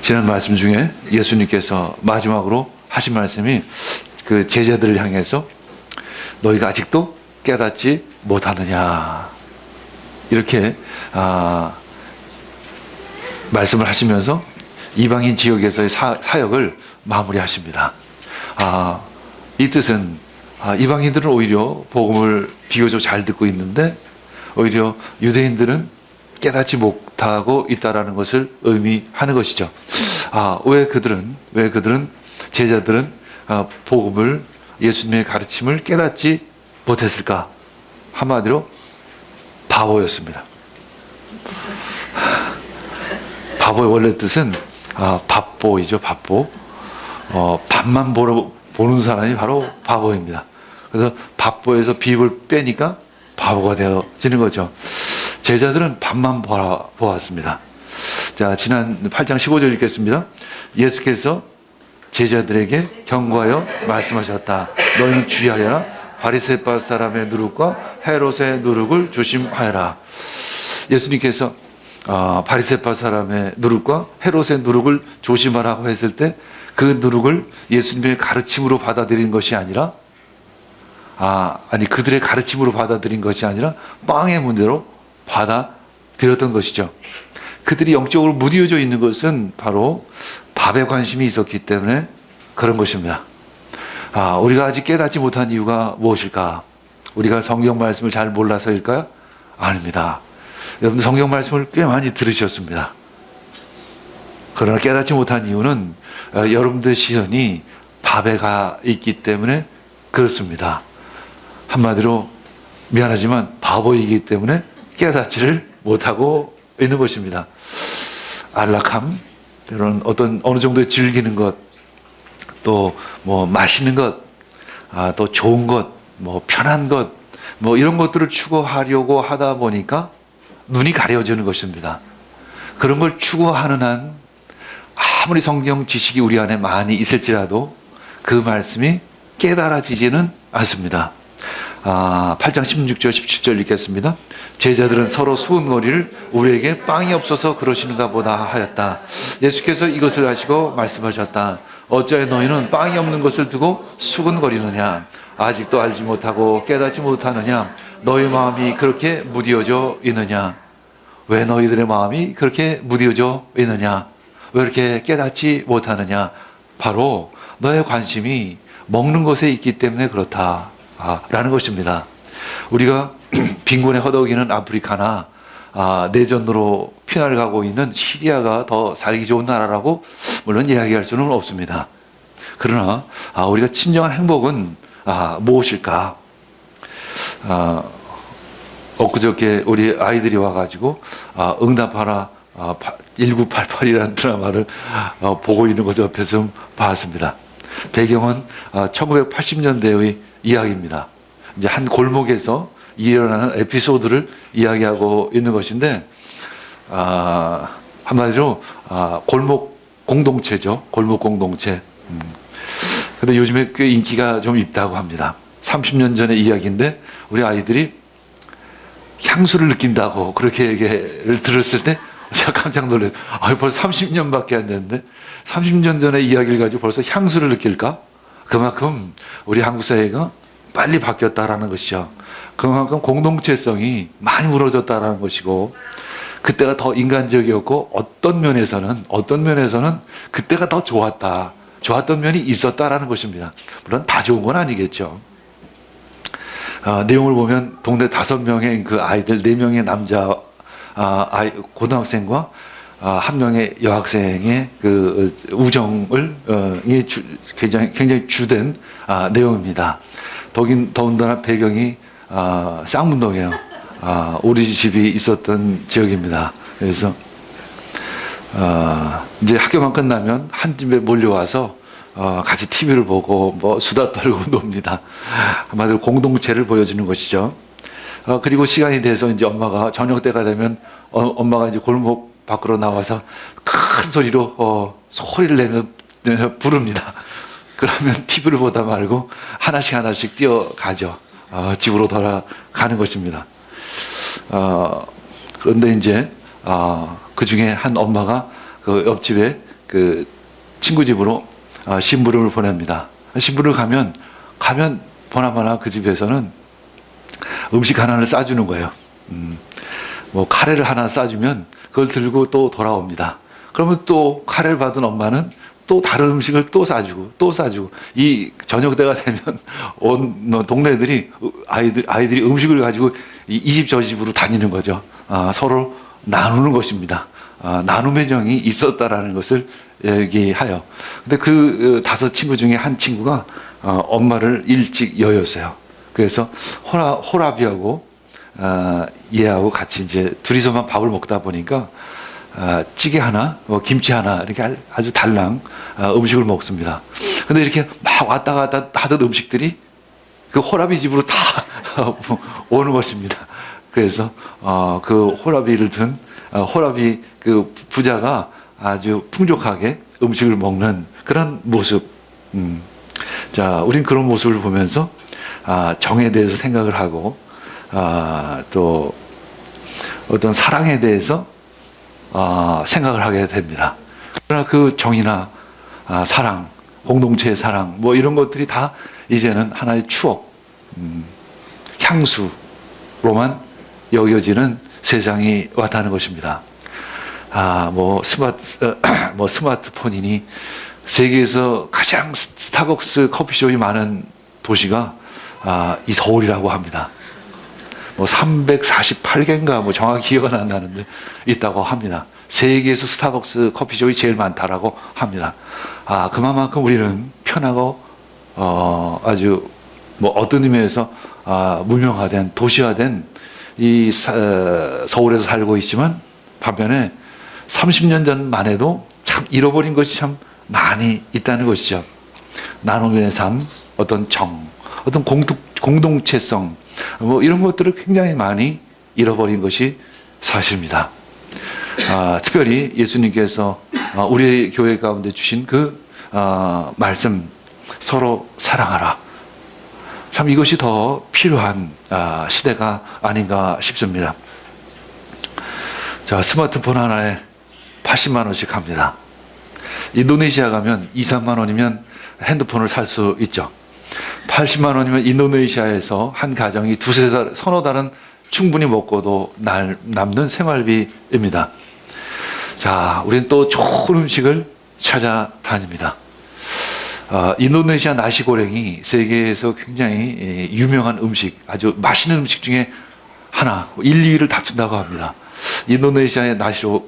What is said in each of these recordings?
지난 말씀 중에 예수님께서 마지막으로 하신 말씀이 그 제자들을 향해서 너희가 아직도 깨닫지 못하느냐 이렇게 말씀을 하시면서 이방인 지역에서의 사역을 마무리하십니다. 이 뜻은 이방인들은 오히려 복음을 비교적 잘 듣고 있는데 오히려 유대인들은 깨닫지 못하고 있다라는 것을 의미하는 것이죠. 왜 그들은 제자들은 복음을 예수님의 가르침을 깨닫지 못했을까? 한마디로 바보였습니다. 바보의 원래 뜻은 밥보이죠. 밥보. 밥만 보는 사람이 바로 바보입니다. 그래서 밥보에서 비입을 빼니까 바보가 되어지는 거죠. 제자들은 밥만 보았습니다. 자, 지난 8장 15절 읽겠습니다. 예수께서 제자들에게 경고하여 말씀하셨다. 너희는 주의하여라. 바리새파 사람의 누룩과 헤롯의 누룩을 조심하여라. 예수님께서 바리새파 사람의 누룩과 헤롯의 누룩을 조심하라고 했을 때 그 누룩을 예수님의 가르침으로 받아들인 것이 아니라 그들의 가르침으로 받아들인 것이 아니라 빵의 문제로 받아들였던 것이죠. 그들이 영적으로 무뎌져 있는 것은 바로 밥에 관심이 있었기 때문에 그런 것입니다. 우리가 아직 깨닫지 못한 이유가 무엇일까? 우리가 성경 말씀을 잘 몰라서일까요? 아닙니다. 여러분들 성경 말씀을 꽤 많이 들으셨습니다. 그러나 깨닫지 못한 이유는 여러분들 시선이 밥에 가 있기 때문에 그렇습니다. 한마디로 미안하지만 바보이기 때문에 깨닫지를 못하고 있는 것입니다. 안락함, 때로는 어느 정도의 즐기는 것, 또 뭐 맛있는 것, 또 좋은 것, 뭐 편한 것, 뭐 이런 것들을 추구하려고 하다 보니까 눈이 가려지는 것입니다. 그런 걸 추구하는 한 아무리 성경 지식이 우리 안에 많이 있을지라도 그 말씀이 깨달아지지는 않습니다. 8장 16절 17절 읽겠습니다. 제자들은 서로 수군거리를 우리에게 빵이 없어서 그러시는가 보다 하였다. 예수께서 이것을 하시고 말씀하셨다. 어찌하여 너희는 빵이 없는 것을 두고 수군거리느냐? 아직도 알지 못하고 깨닫지 못하느냐? 너희 마음이 그렇게 무뎌져 있느냐? 왜 너희들의 마음이 그렇게 무뎌져 있느냐? 왜 이렇게 깨닫지 못하느냐? 바로 너의 관심이 먹는 것에 있기 때문에 그렇다 라는 것입니다. 우리가 빈곤에 허덕이는 아프리카나 내전으로 피난을 가고 있는 시리아가 더 살기 좋은 나라라고 물론 이야기할 수는 없습니다. 그러나 우리가 진정한 행복은 무엇일까? 엊그저께 우리 아이들이 와가지고 응답하라 1988이라는 드라마를 보고 있는 것을 옆에서 좀 봤습니다. 배경은 1980년대의 이야기입니다. 이제 한 골목에서 일어나는 에피소드를 이야기하고 있는 것인데 한마디로 골목 공동체죠. 골목 공동체. 근데 요즘에 꽤 인기가 좀 있다고 합니다. 30년 전의 이야기인데 우리 아이들이 향수를 느낀다고 그렇게 얘기를 들었을 때 제가 깜짝 놀랐어요. 벌써 30년밖에 안 됐는데 30년 전의 이야기를 가지고 벌써 향수를 느낄까? 그만큼 우리 한국 사회가 빨리 바뀌었다라는 것이죠. 그만큼 공동체성이 많이 무너졌다라는 것이고 그때가 더 인간적이었고 어떤 면에서는 그때가 더 좋았던 면이 있었다라는 것입니다. 물론 다 좋은 건 아니겠죠. 내용을 보면 동네 5명의 그 아이들 4명의 남자 고등학생과 1명의 여학생의 그 우정을 굉장히 주된 내용입니다. 더군다나 배경이 쌍문동이에요. 우리 집이 있었던 지역입니다. 그래서 이제 학교만 끝나면 한 집에 몰려와서 같이 TV를 보고 뭐 수다 떨고 놉니다. 한마디로 공동체를 보여주는 것이죠. 그리고 시간이 돼서 이제 엄마가 저녁 때가 되면 엄마가 이제 골목 밖으로 나와서 큰 소리로 소리를 내며 부릅니다. 그러면 TV를 보다 말고 하나씩 뛰어가죠. 집으로 돌아가는 것입니다. 그런데 이제 그 중에 한 엄마가 그 옆집에 그 친구 집으로 심부름을 보냅니다. 심부름을 가면 보나마나 그 집에서는 음식 하나를 싸주는 거예요. 뭐 카레를 하나 싸주면 그걸 들고 또 돌아옵니다. 그러면 또 카레를 받은 엄마는 또 다른 음식을 또 싸주고 이 저녁 때가 되면 온 동네들이 아이들이 음식을 가지고 이 집 저 집으로 다니는 거죠. 서로 나누는 것입니다. 나눔의 정이 있었다라는 것을 얘기하여. 근데 그 다섯 친구 중에 한 친구가 엄마를 일찍 여였어요. 그래서 호라비하고 얘하고 같이 이제 둘이서만 밥을 먹다 보니까 찌개 하나, 뭐 김치 하나 이렇게 아주 달랑 음식을 먹습니다. 근데 이렇게 막 왔다 갔다 하던 음식들이 그 호라비 집으로 다 오는 것입니다. 그래서 그 호라비를 든 호라비 그 부자가 아주 풍족하게 음식을 먹는 그런 모습. 자, 우린 그런 모습을 보면서 정에 대해서 생각을 하고 또 어떤 사랑에 대해서 생각을 하게 됩니다. 그러나 그 정이나 사랑, 공동체의 사랑, 뭐 이런 것들이 다 이제는 하나의 추억, 향수로만 여겨지는 세상이 왔다는 것입니다. 뭐 스마트폰이니 세계에서 가장 스타벅스 커피숍이 많은 도시가 이 서울이라고 합니다. 뭐 348개인가 뭐 정확히 기억은 안 나는데 있다고 합니다. 세계에서 스타벅스 커피숍이 제일 많다라고 합니다. 그만큼 우리는 편하고 아주 뭐 어떤 의미에서 문명화된 도시화된 이 서울에서 살고 있지만 반면에 30년 전만 해도 참 잃어버린 것이 참 많이 있다는 것이죠. 나눔의 삶, 어떤 정, 어떤 공동체성, 뭐 이런 것들을 굉장히 많이 잃어버린 것이 사실입니다. 특별히 예수님께서 우리 교회 가운데 주신 그 말씀, 서로 사랑하라. 참 이것이 더 필요한 시대가 아닌가 싶습니다. 자, 스마트폰 하나에 80만 원씩 합니다. 인도네시아 가면 2, 3만 원이면 핸드폰을 살 수 있죠. 80만 원이면 인도네시아에서 한 가정이 두세 달, 서너 달은 충분히 먹고도 남는 생활비입니다. 자, 우리는 또 좋은 음식을 찾아다닙니다. 인도네시아 나시고랭이 세계에서 굉장히 유명한 음식, 아주 맛있는 음식 중에 하나, 1, 2위를 다툰다고 합니다. 인도네시아의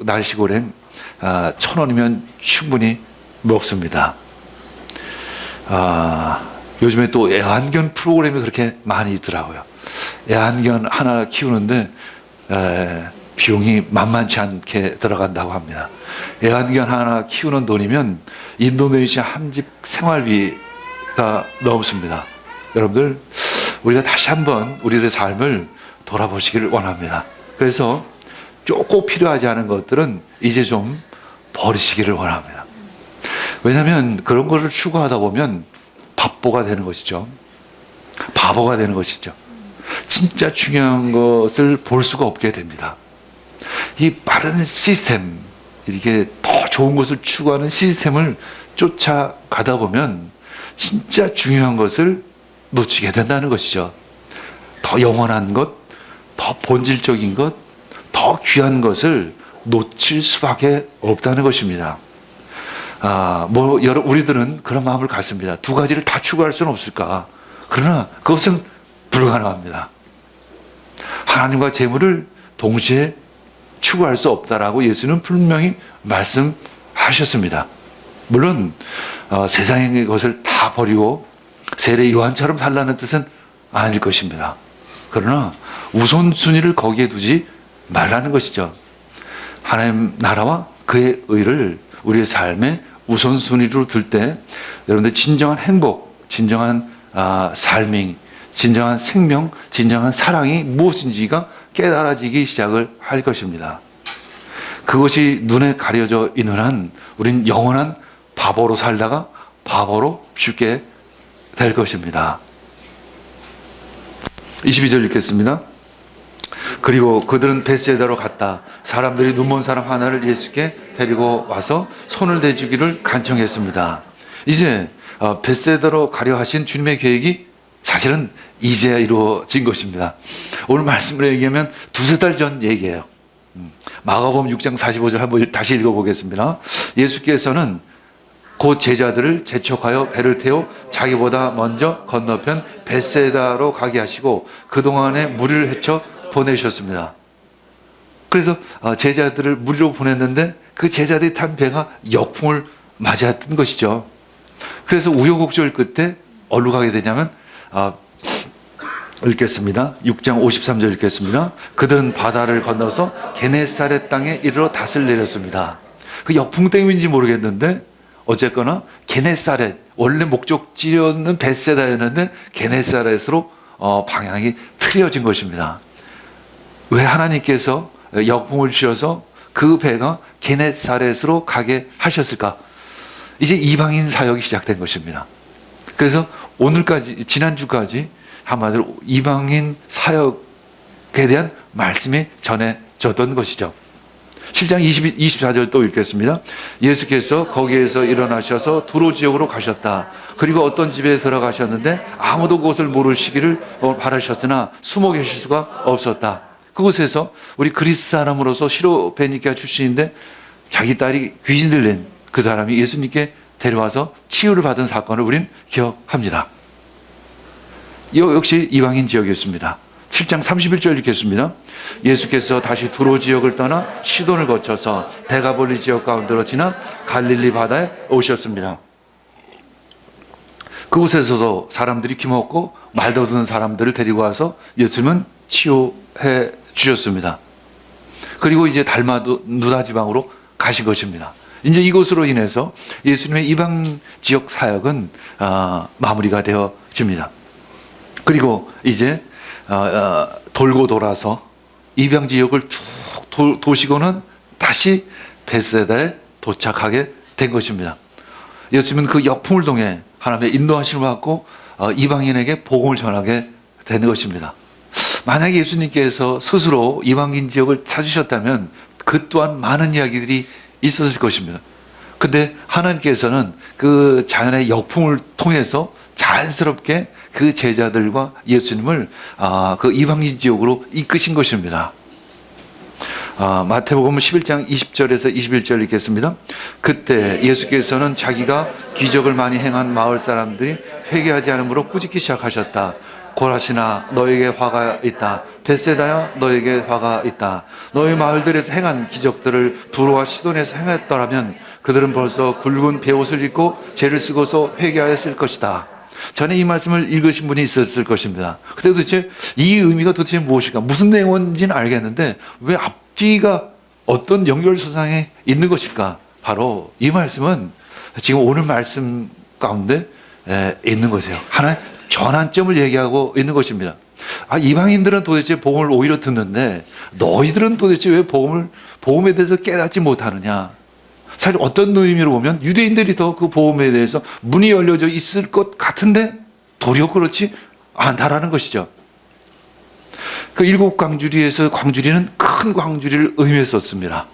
나시고랭 1,000원이면 충분히 먹습니다. 요즘에 또 애완견 프로그램이 그렇게 많이 있더라고요. 애완견 하나 키우는데 비용이 만만치 않게 들어간다고 합니다. 애완견 하나 키우는 돈이면 인도네시아 한 집 생활비가 넘습니다. 여러분들, 우리가 다시 한번 우리의 삶을 돌아보시기를 원합니다. 그래서 꼭 필요하지 않은 것들은 이제 좀 버리시기를 원합니다. 왜냐하면 그런 것을 추구하다 보면 바보가 되는 것이죠. 바보가 되는 것이죠. 진짜 중요한 것을 볼 수가 없게 됩니다. 이 빠른 시스템, 이렇게 더 좋은 것을 추구하는 시스템을 쫓아가다 보면 진짜 중요한 것을 놓치게 된다는 것이죠. 더 영원한 것, 더 본질적인 것, 더 귀한 것을 놓칠 수밖에 없다는 것입니다. 우리들은 그런 마음을 갖습니다. 두 가지를 다 추구할 수는 없을까? 그러나 그것은 불가능합니다. 하나님과 재물을 동시에 추구할 수 없다라고 예수는 분명히 말씀하셨습니다. 물론 세상의 것을 다 버리고 세례 요한처럼 살라는 뜻은 아닐 것입니다. 그러나 우선순위를 거기에 두지 말라는 것이죠. 하나님 나라와 그의 의를 우리의 삶의 우선순위로 둘 때 여러분들 진정한 행복, 진정한 삶이, 진정한 생명, 진정한 사랑이 무엇인지가 깨달아지기 시작을 할 것입니다. 그것이 눈에 가려져 있는 한 우린 영원한 바보로 살다가 바보로 죽게 될 것입니다. 22절 읽겠습니다. 그리고 그들은 벳세다로 갔다. 사람들이 눈먼 사람 하나를 예수께 데리고 와서 손을 대주기를 간청했습니다. 이제 벳세다로 가려 하신 주님의 계획이 사실은 이제야 이루어진 것입니다. 오늘 말씀으로 얘기하면 두세 달 전 얘기예요. 마가복음 6장 45절 한번 다시 읽어보겠습니다. 예수께서는 곧 제자들을 재촉하여 배를 태워 자기보다 먼저 건너편 벳세다로 가게 하시고 그동안에 무리를 헤쳐 보내셨습니다. 그래서 제자들을 무리로 보냈는데 그 제자들이 탄 배가 역풍을 맞았던 것이죠. 그래서 우여곡절 끝에 어디로 가게 되냐면 읽겠습니다. 6장 53절 읽겠습니다. 그들은 바다를 건너서 게네사렛 땅에 이르러 닷을 내렸습니다. 그 역풍 때문인지 모르겠는데 어쨌거나 게네사렛, 원래 목적지였는 벳세다였는데 게네사렛으로 방향이 틀어진 것입니다. 왜 하나님께서 역풍을 주셔서 그 배가 게네사렛으로 가게 하셨을까? 이제 이방인 사역이 시작된 것입니다. 그래서 오늘까지, 지난주까지 한마디로 이방인 사역에 대한 말씀이 전해졌던 것이죠. 7장 24절 또 읽겠습니다. 예수께서 거기에서 일어나셔서 두로 지역으로 가셨다. 그리고 어떤 집에 들어가셨는데 아무도 그것을 모르시기를 바라셨으나 숨어 계실 수가 없었다. 그곳에서 우리 그리스 사람으로서 시로베니케아 출신인데 자기 딸이 귀신 들린 그 사람이 예수님께 데려와서 치유를 받은 사건을 우린 기억합니다. 역시 이방인 지역이었습니다. 7장 31절 읽겠습니다. 예수께서 다시 두로 지역을 떠나 시돈을 거쳐서 데가볼리 지역 가운데로 지나 갈릴리 바다에 오셨습니다. 그곳에서도 사람들이 기먹고 말도 듣는 사람들을 데리고 와서 예수님은 치유해 주셨습니다. 그리고 이제 달마누다 지방으로 가신 것입니다. 이제 이곳으로 인해서 예수님의 이방 지역 사역은 마무리가 되어집니다. 그리고 이제 돌고 돌아서 이방 지역을 쭉 도시고는 다시 벳세다에 도착하게 된 것입니다. 예수님은 그 역풍을 통해 하나님의 인도하심을 받고 이방인에게 복음을 전하게 되는 것입니다. 만약에 예수님께서 스스로 이방인 지역을 찾으셨다면 그 또한 많은 이야기들이 있었을 것입니다. 근데 하나님께서는 그 자연의 역풍을 통해서 자연스럽게 그 제자들과 예수님을 그 이방인 지역으로 이끄신 것입니다. 마태복음 11장 20절에서 21절 읽겠습니다. 그때 예수께서는 자기가 기적을 많이 행한 마을 사람들이 회개하지 않으므로 꾸짖기 시작하셨다. 고라시나 너에게 화가 있다. 벳세다야 너에게 화가 있다. 너희 마을들에서 행한 기적들을 두로와 시돈에서 행했더라면 그들은 벌써 굵은 베옷을 입고 죄를 쓰고서 회개하였을 것이다. 전에 이 말씀을 읽으신 분이 있었을 것입니다. 그때 도대체 이 의미가 도대체 무엇일까? 무슨 내용인지는 알겠는데 왜 앞뒤가 어떤 연결선상에 있는 것일까? 바로 이 말씀은 지금 오늘 말씀 가운데 있는 것이에요. 하나의 전환점을 얘기하고 있는 것입니다. 이방인들은 도대체 복음을 오히려 듣는데 너희들은 도대체 왜 복음에 대해서 깨닫지 못하느냐? 사실 어떤 의미로 보면 유대인들이 더 그 복음에 대해서 문이 열려져 있을 것 같은데 도리어 그렇지 않다라는 것이죠. 그 일곱 광주리에서 광주리는 큰 광주리를 의미했었습니다.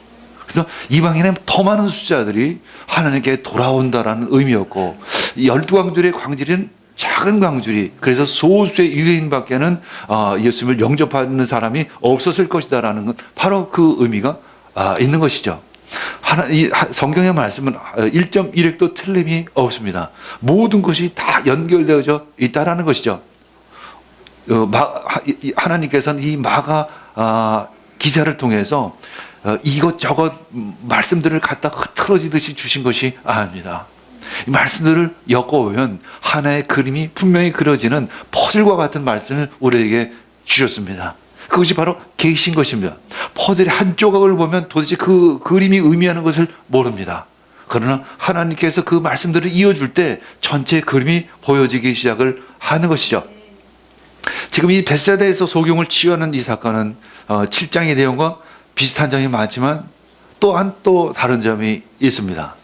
그래서 이방인의 더 많은 숫자들이 하나님께 돌아온다라는 의미였고 12광주리의 광주리는 작은 광주리, 그래서 소수의 유대인밖에는 예수님을 영접하는 사람이 없었을 것이다라는 건 바로 그 의미가 있는 것이죠. 성경의 말씀은 1.1획도 틀림이 없습니다. 모든 것이 다 연결되어져 있다라는 것이죠. 하나님께서는 이 마가 기자를 통해서 이것저것 말씀들을 갖다 흐트러지듯이 주신 것이 아닙니다. 이 말씀들을 엮어보면 하나의 그림이 분명히 그려지는 퍼즐과 같은 말씀을 우리에게 주셨습니다. 그것이 바로 계신 것입니다. 퍼즐의 한 조각을 보면 도대체 그 그림이 의미하는 것을 모릅니다. 그러나 하나님께서 그 말씀들을 이어줄 때 전체 그림이 보여지기 시작을 하는 것이죠. 지금 이 벳세다에서 소경을 치유하는 이 사건은 7장의 내용과 비슷한 점이 많지만 또한 또 다른 점이 있습니다.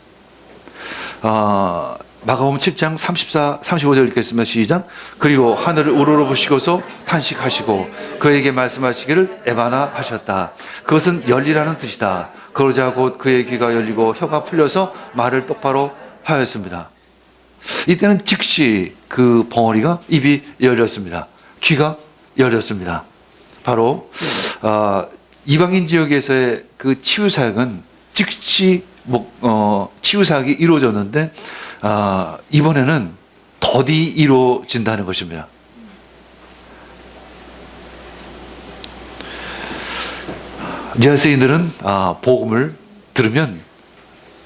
마가복음 7장 34, 35절 읽겠습니다. 시작. 그리고 하늘을 우러러보시고서 탄식하시고 그에게 말씀하시기를 에바나 하셨다. 그것은 열리라는 뜻이다. 그러자 곧 그의 귀가 열리고 혀가 풀려서 말을 똑바로 하였습니다. 이때는 즉시 그 벙어리가 입이 열렸습니다. 귀가 열렸습니다. 바로 이방인 지역에서의 그 치유 사역은 즉시 치유 사역이 이루어졌는데 이번에는 더디 이루어진다는 것입니다. 지하세인들은 복음을 들으면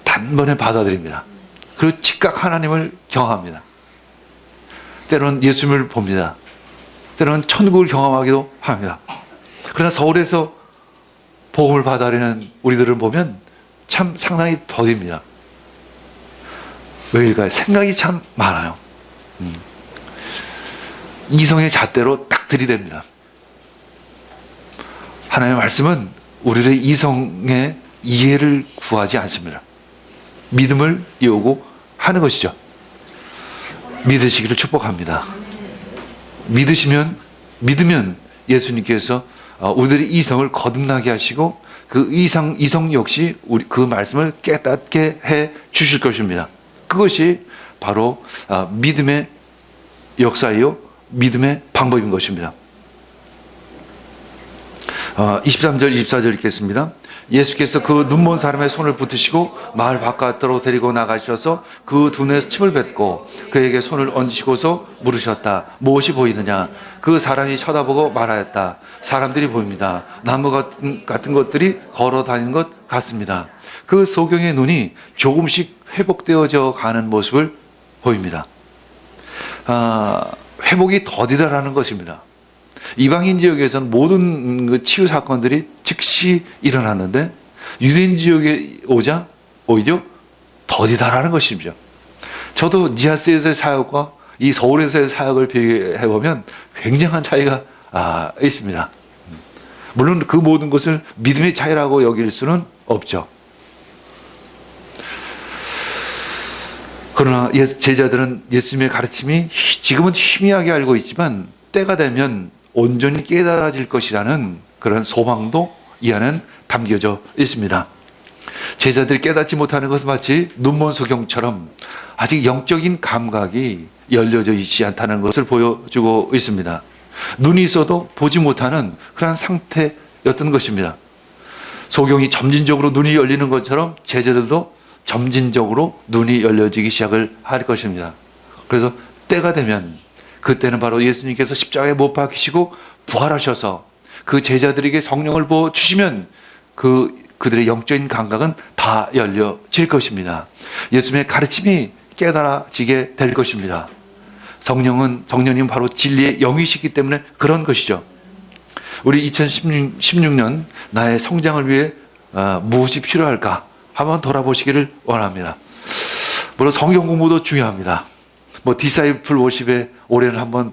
단번에 받아들입니다. 그리고 즉각 하나님을 경험합니다. 때로는 예수님을 봅니다. 때로는 천국을 경험하기도 합니다. 그러나 서울에서 복음을 받아들이는 우리들을 보면 참 상당히 더딥니다. 왜일까요? 생각이 참 많아요. 이성의 잣대로 딱 들이댑니다. 하나님의 말씀은 우리의 이성의 이해를 구하지 않습니다. 믿음을 요구하는 것이죠. 믿으시기를 축복합니다. 믿으면 예수님께서 우리들의 이성을 거듭나게 하시고 그 이성 역시 그 말씀을 깨닫게 해 주실 것입니다. 그것이 바로 믿음의 역사이요 믿음의 방법인 것입니다. 23절 24절 읽겠습니다. 예수께서 그 눈먼 사람의 손을 붙으시고 마을 바깥으로 데리고 나가셔서 그 두 눈에 침을 뱉고 그에게 손을 얹으시고서 물으셨다. 무엇이 보이느냐? 그 사람이 쳐다보고 말하였다. 사람들이 보입니다. 나무 같은 것들이 걸어 다니는 것 같습니다. 그 소경의 눈이 조금씩 회복되어져 가는 모습을 보입니다. 회복이 더디다라는 것입니다. 이방인 지역에서는 모든 그 치유 사건들이 즉시 일어났는데 유대인 지역에 오자 오히려 더디다라는 것이죠. 저도 니아스에서의 사역과 이 서울에서의 사역을 비교해 보면 굉장한 차이가 있습니다. 물론 그 모든 것을 믿음의 차이라고 여길 수는 없죠. 그러나 제자들은 예수님의 가르침이 지금은 희미하게 알고 있지만 때가 되면 온전히 깨달아질 것이라는 그런 소망도 이 안에 담겨져 있습니다. 제자들이 깨닫지 못하는 것은 마치 눈먼 소경처럼 아직 영적인 감각이 열려져 있지 않다는 것을 보여주고 있습니다. 눈이 있어도 보지 못하는 그런 상태였던 것입니다. 소경이 점진적으로 눈이 열리는 것처럼 제자들도 점진적으로 눈이 열려지기 시작을 할 것입니다. 그래서 때가 되면 그때는 바로 예수님께서 십자가에 못 박히시고 부활하셔서 그 제자들에게 성령을 부어주시면 그들의 영적인 감각은 다 열려질 것입니다. 예수님의 가르침이 깨달아지게 될 것입니다. 성령님 바로 진리의 영이시기 때문에 그런 것이죠. 우리 2016년 나의 성장을 위해 무엇이 필요할까 한번 돌아보시기를 원합니다. 물론 성경 공부도 중요합니다. 디사이플 워십에 올해는 한번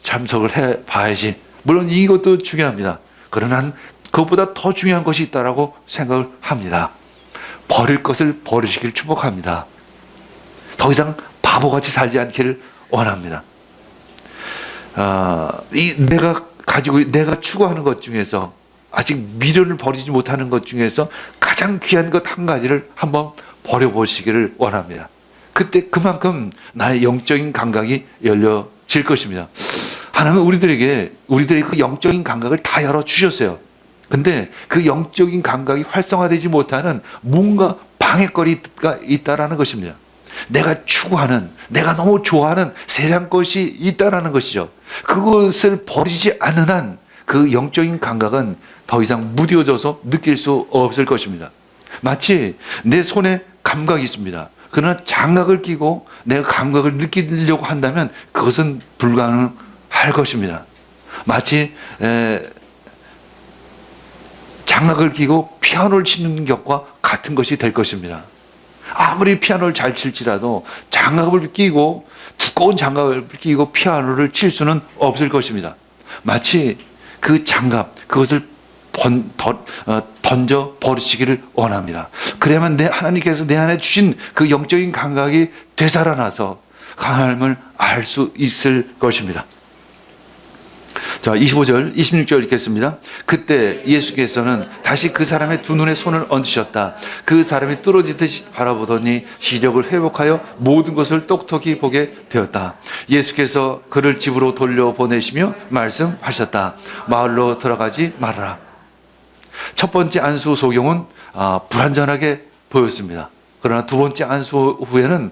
참석을 해 봐야지. 물론 이것도 중요합니다. 그러나 그것보다 더 중요한 것이 있다라고 생각을 합니다. 버릴 것을 버리시길 축복합니다. 더 이상 바보같이 살지 않기를 원합니다. 내가 추구하는 것 중에서 아직 미련을 버리지 못하는 것 중에서 가장 귀한 것 한 가지를 한번 버려보시기를 원합니다. 그때 그만큼 나의 영적인 감각이 열려질 것입니다. 하나님은 우리들의 그 영적인 감각을 다 열어주셨어요. 근데 그 영적인 감각이 활성화되지 못하는 뭔가 방해거리가 있다라는 것입니다. 내가 추구하는, 내가 너무 좋아하는 세상 것이 있다라는 것이죠. 그것을 버리지 않는 한 그 영적인 감각은 더 이상 무뎌져서 느낄 수 없을 것입니다. 마치 내 손에 감각이 있습니다. 그러나 장갑을 끼고 내가 감각을 느끼려고 한다면 그것은 불가능할 것입니다. 마치 장갑을 끼고 피아노를 치는 것과 같은 것이 될 것입니다. 아무리 피아노를 잘 칠지라도 장갑을 끼고 두꺼운 장갑을 끼고 피아노를 칠 수는 없을 것입니다. 마치 그 장갑, 그것을 던져 버리시기를 원합니다. 그래야만 하나님께서 내 안에 주신 그 영적인 감각이 되살아나서 하나님을 알 수 있을 것입니다. 자, 25절, 26절 읽겠습니다. 그때 예수께서는 다시 그 사람의 두 눈에 손을 얹으셨다. 그 사람이 뚫어지듯이 바라보더니 시력을 회복하여 모든 것을 똑똑히 보게 되었다. 예수께서 그를 집으로 돌려보내시며 말씀하셨다. 마을로 들어가지 말아라. 첫 번째 안수 소경은 불완전하게 보였습니다. 그러나 두 번째 안수 후에는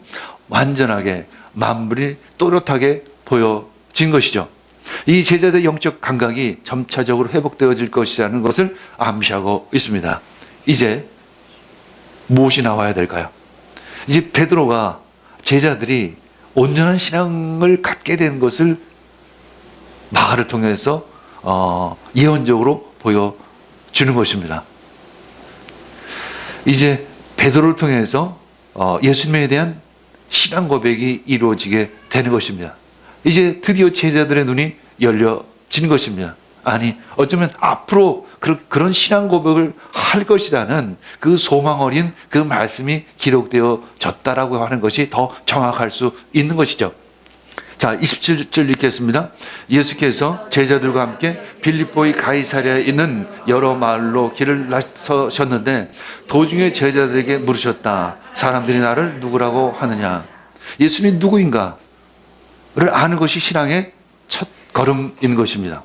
완전하게 만물이 또렷하게 보여진 것이죠. 이 제자들의 영적 감각이 점차적으로 회복되어질 것이라는 것을 암시하고 있습니다. 이제 무엇이 나와야 될까요? 이제 베드로가 제자들이 온전한 신앙을 갖게 된 것을 마가를 통해서 예언적으로 보여주는 것입니다. 이제 베드로를 통해서 예수님에 대한 신앙 고백이 이루어지게 되는 것입니다. 이제 드디어 제자들의 눈이 열려진 것입니다. 아니, 어쩌면 앞으로 그런 신앙 고백을 할 것이라는 그 소망 어린 그 말씀이 기록되어졌다라고 하는 것이 더 정확할 수 있는 것이죠. 자, 27절 읽겠습니다. 예수께서 제자들과 함께 빌립보의 가이사랴에 있는 여러 마을로 길을 나서셨는데 도중에 제자들에게 물으셨다. 사람들이 나를 누구라고 하느냐? 예수님이 누구인가? 를 아는 것이 신앙의 첫 걸음인 것입니다.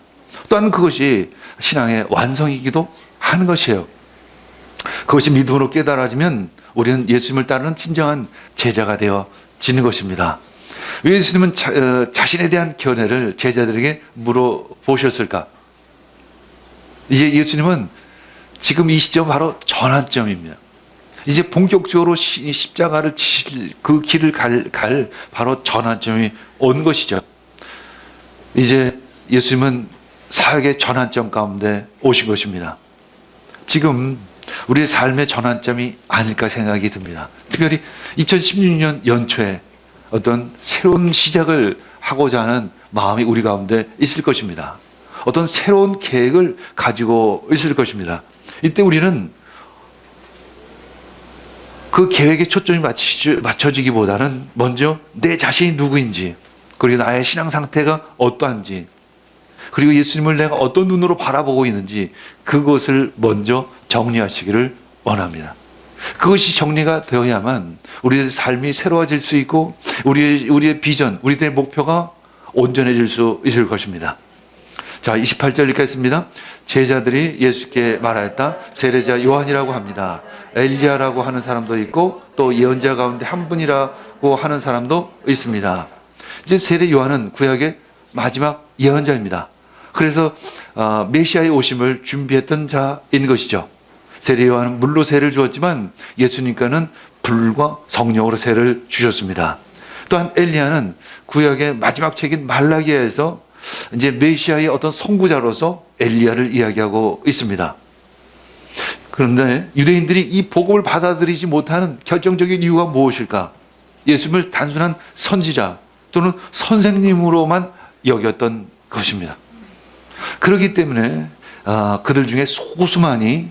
또한 그것이 신앙의 완성이기도 하는 것이에요. 그것이 믿음으로 깨달아지면 우리는 예수님을 따르는 진정한 제자가 되어지는 것입니다. 왜 예수님은 자신에 대한 견해를 제자들에게 물어보셨을까? 이제 예수님은 지금 이 시점 바로 전환점입니다. 이제 본격적으로 십자가를 치실 그 길을 갈 바로 전환점이 온 것이죠. 이제 예수님은 사역의 전환점 가운데 오신 것입니다. 지금 우리의 삶의 전환점이 아닐까 생각이 듭니다. 특별히 2016년 연초에 어떤 새로운 시작을 하고자 하는 마음이 우리 가운데 있을 것입니다. 어떤 새로운 계획을 가지고 있을 것입니다. 이때 우리는 그 계획에 초점이 맞춰지기보다는 먼저 내 자신이 누구인지, 그리고 나의 신앙 상태가 어떠한지, 그리고 예수님을 내가 어떤 눈으로 바라보고 있는지 그것을 먼저 정리하시기를 원합니다. 그것이 정리가 되어야만 우리의 삶이 새로워질 수 있고 우리의 비전, 우리의 목표가 온전해질 수 있을 것입니다. 자, 28절 읽겠습니다. 제자들이 예수께 말하였다. 세례자 요한이라고 합니다. 엘리야라고 하는 사람도 있고 또 예언자 가운데 한 분이라고 하는 사람도 있습니다. 이제 세례 요한은 구약의 마지막 예언자입니다. 그래서 메시아의 오심을 준비했던 자인 것이죠. 세례 요한은 물로 세를 주었지만 예수님께는 불과 성령으로 세를 주셨습니다. 또한 엘리야는 구약의 마지막 책인 말라기야에서 이제 메시아의 어떤 선구자로서 엘리야를 이야기하고 있습니다. 그런데 유대인들이 이 복음을 받아들이지 못하는 결정적인 이유가 무엇일까? 예수님을 단순한 선지자 또는 선생님으로만 여겼던 것입니다. 그렇기 때문에 그들 중에 소수만이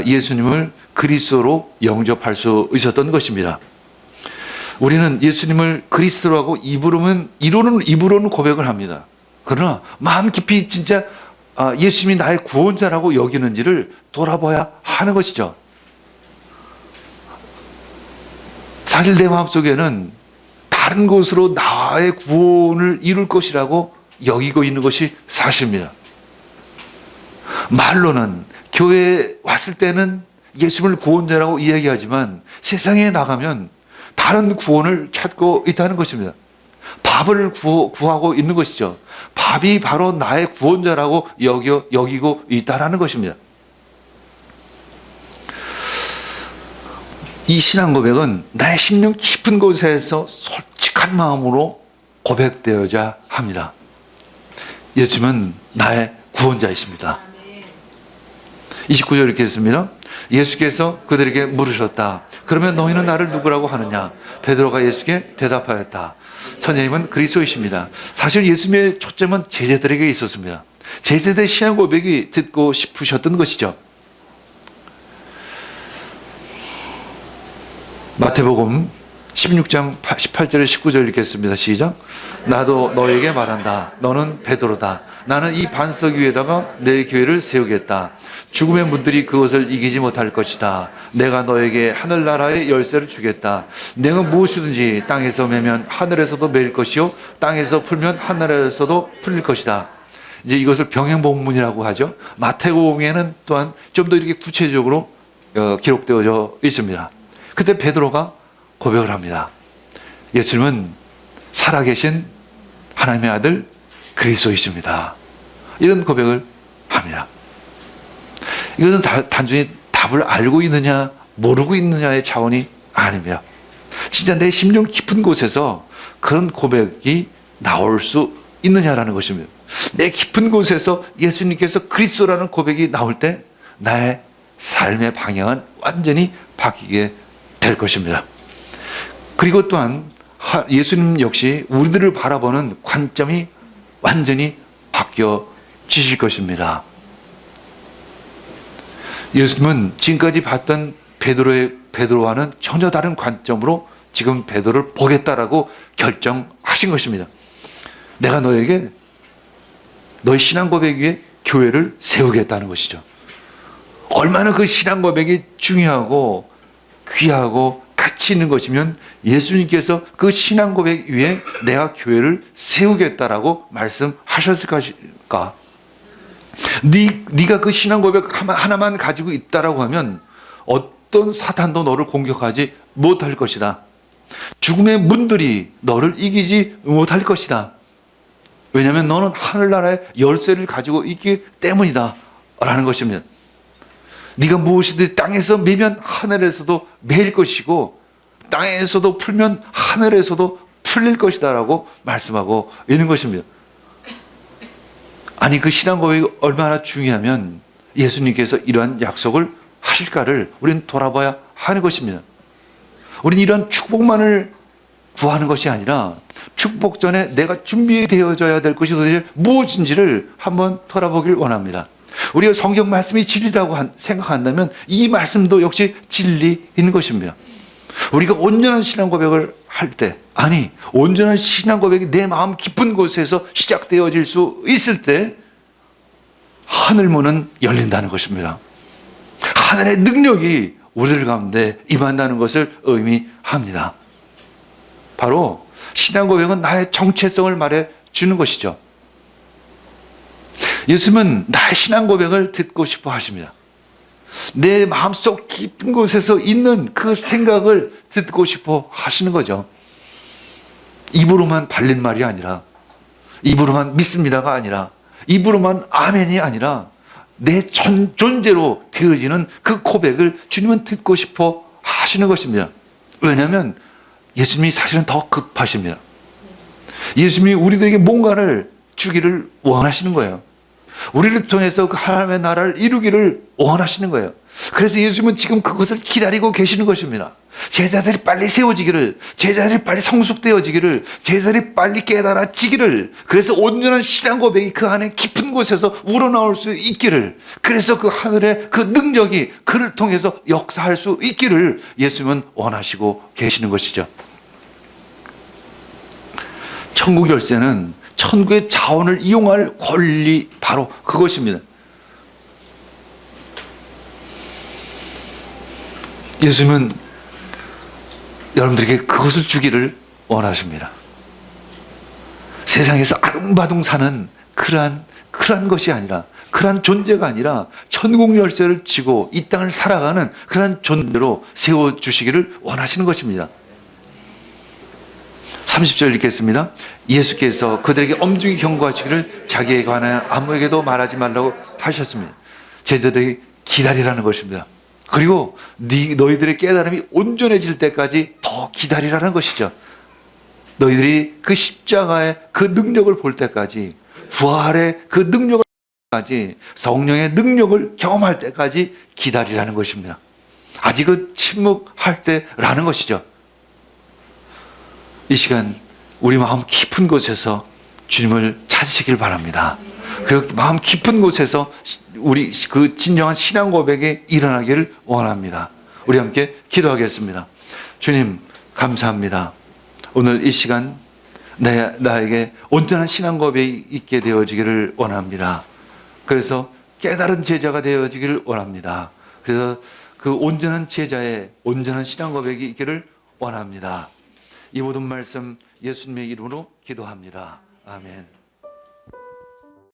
예수님을 그리스도로 영접할 수 있었던 것입니다. 우리는 예수님을 그리스도라고 입으로는 고백을 합니다. 그러나 마음 깊이 진짜 예수님이 나의 구원자라고 여기는지를 돌아봐야 하는 것이죠. 사실 내 마음속에는 다른 곳으로 나의 구원을 이룰 것이라고 여기고 있는 것이 사실입니다. 말로는 교회에 왔을 때는 예수님을 구원자라고 이야기하지만 세상에 나가면 다른 구원을 찾고 있다는 것입니다. 밥을 구하고 있는 것이죠. 밥이 바로 나의 구원자라고 여기고 있다는 것입니다. 이 신앙 고백은 나의 심령 깊은 곳에서 솔직한 마음으로 고백되어야 합니다. 예수님은 나의 구원자이십니다. 29절 이렇게 했습니다. 예수께서 그들에게 물으셨다. 그러면 너희는 나를 누구라고 하느냐? 베드로가 예수께 대답하였다. 선생님은 그리스도이십니다. 사실 예수님의 초점은 제자들에게 있었습니다. 제자들의 신앙 고백이 듣고 싶으셨던 것이죠. 마태복음 16장 18절에 19절 읽겠습니다. 시작. 나도 너에게 말한다. 너는 베드로다. 나는 이 반석 위에다가 내 교회를 세우겠다. 죽음의 문들이 그것을 이기지 못할 것이다. 내가 너에게 하늘나라의 열쇠를 주겠다. 내가 무엇이든지 땅에서 매면 하늘에서도 매일 것이요 땅에서 풀면 하늘에서도 풀릴 것이다. 이제 이것을 병행본문이라고 하죠. 마태복음에는 또한 좀 더 이렇게 구체적으로 기록되어져 있습니다. 그때 베드로가 고백을 합니다. 예수님은 살아계신 하나님의 아들 그리스도이십니다. 이런 고백을 합니다. 이것은 단순히 답을 알고 있느냐 모르고 있느냐의 차원이 아닙니다. 진짜 내 심령 깊은 곳에서 그런 고백이 나올 수 있느냐라는 것입니다. 내 깊은 곳에서 예수님께서 그리스도라는 고백이 나올 때 나의 삶의 방향은 완전히 바뀌게 될 것입니다. 그리고 또한 예수님 역시 우리들을 바라보는 관점이 완전히 바뀌어지실 것입니다. 예수님은 지금까지 봤던 베드로와는 전혀 다른 관점으로 지금 베드로를 보겠다라고 결정하신 것입니다. 내가 너에게 너의 신앙 고백 위에 교회를 세우겠다는 것이죠. 얼마나 그 신앙 고백이 중요하고 귀하고 가치 있는 것이면 예수님께서 그 신앙 고백 위에 내가 교회를 세우겠다라고 말씀하셨을까? 네가 그 신앙 고백 하나만 가지고 있다라고 하면 어떤 사탄도 너를 공격하지 못할 것이다. 죽음의 문들이 너를 이기지 못할 것이다. 왜냐하면 너는 하늘나라의 열쇠를 가지고 있기 때문이다 라는 것입니다. 네가 무엇이든 땅에서 매면 하늘에서도 매일 것이고 땅에서도 풀면 하늘에서도 풀릴 것이다 라고 말씀하고 있는 것입니다. 아니 그 신앙 고백이 얼마나 중요하면 예수님께서 이러한 약속을 하실까를 우리는 돌아봐야 하는 것입니다. 우리는 이런 축복만을 구하는 것이 아니라 축복 전에 내가 준비되어져야 될 것이 도대체 무엇인지를 한번 돌아보길 원합니다. 우리가 성경 말씀이 진리라고 생각한다면 이 말씀도 역시 진리인 것입니다. 우리가 온전한 신앙 고백을 할 때, 아니 온전한 신앙 고백이 내 마음 깊은 곳에서 시작되어질 수 있을 때 하늘문은 열린다는 것입니다. 하늘의 능력이 우리들 가운데 임한다는 것을 의미합니다. 바로 신앙 고백은 나의 정체성을 말해 주는 것이죠. 예수님은 나의 신앙 고백을 듣고 싶어 하십니다. 내 마음속 깊은 곳에서 있는 그 생각을 듣고 싶어 하시는 거죠. 입으로만 발린 말이 아니라, 입으로만 믿습니다가 아니라, 입으로만 아멘이 아니라 내 존재로 되어지는 그 고백을 주님은 듣고 싶어 하시는 것입니다. 왜냐하면 예수님이 사실은 더 급하십니다. 예수님이 우리들에게 뭔가를 주기를 원하시는 거예요. 우리를 통해서 그 하나님의 나라를 이루기를 원하시는 거예요. 그래서 예수님은 지금 그것을 기다리고 계시는 것입니다. 제자들이 빨리 세워지기를, 제자들이 빨리 성숙되어지기를, 제자들이 빨리 깨달아지기를, 그래서 온전한 신앙 고백이 그 안에 깊은 곳에서 우러나올 수 있기를, 그래서 그 하늘의 그 능력이 그를 통해서 역사할 수 있기를 예수님은 원하시고 계시는 것이죠. 천국 열쇠는 천국의 자원을 이용할 권리, 바로 그것입니다. 예수님은 여러분들에게 그것을 주기를 원하십니다. 세상에서 아둥바둥 사는 그러한 것이 아니라, 그러한 존재가 아니라 천국 열쇠를 쥐고 이 땅을 살아가는 그러한 존재로 세워주시기를 원하시는 것입니다. 30절 읽겠습니다. 예수께서 그들에게 엄중히 경고하시기를 자기에 관하여 아무에게도 말하지 말라고 하셨습니다. 제자들이 기다리라는 것입니다. 그리고 너희들의 깨달음이 온전해질 때까지 더 기다리라는 것이죠. 너희들이 그 십자가의 그 능력을 볼 때까지, 부활의 그 능력을 볼 때까지, 성령의 능력을 경험할 때까지 기다리라는 것입니다. 아직은 침묵할 때라는 것이죠. 이 시간 우리 마음 깊은 곳에서 주님을 찾으시길 바랍니다. 그리고 마음 깊은 곳에서 우리 그 진정한 신앙 고백이 일어나기를 원합니다. 우리 함께 기도하겠습니다. 주님, 감사합니다. 오늘 이 시간 나에게 온전한 신앙 고백이 있게 되어지기를 원합니다. 그래서 깨달은 제자가 되어지기를 원합니다. 그래서 그 온전한 제자의 온전한 신앙 고백이 있기를 원합니다. 이 모든 말씀 예수님의 이름으로 기도합니다. 아멘.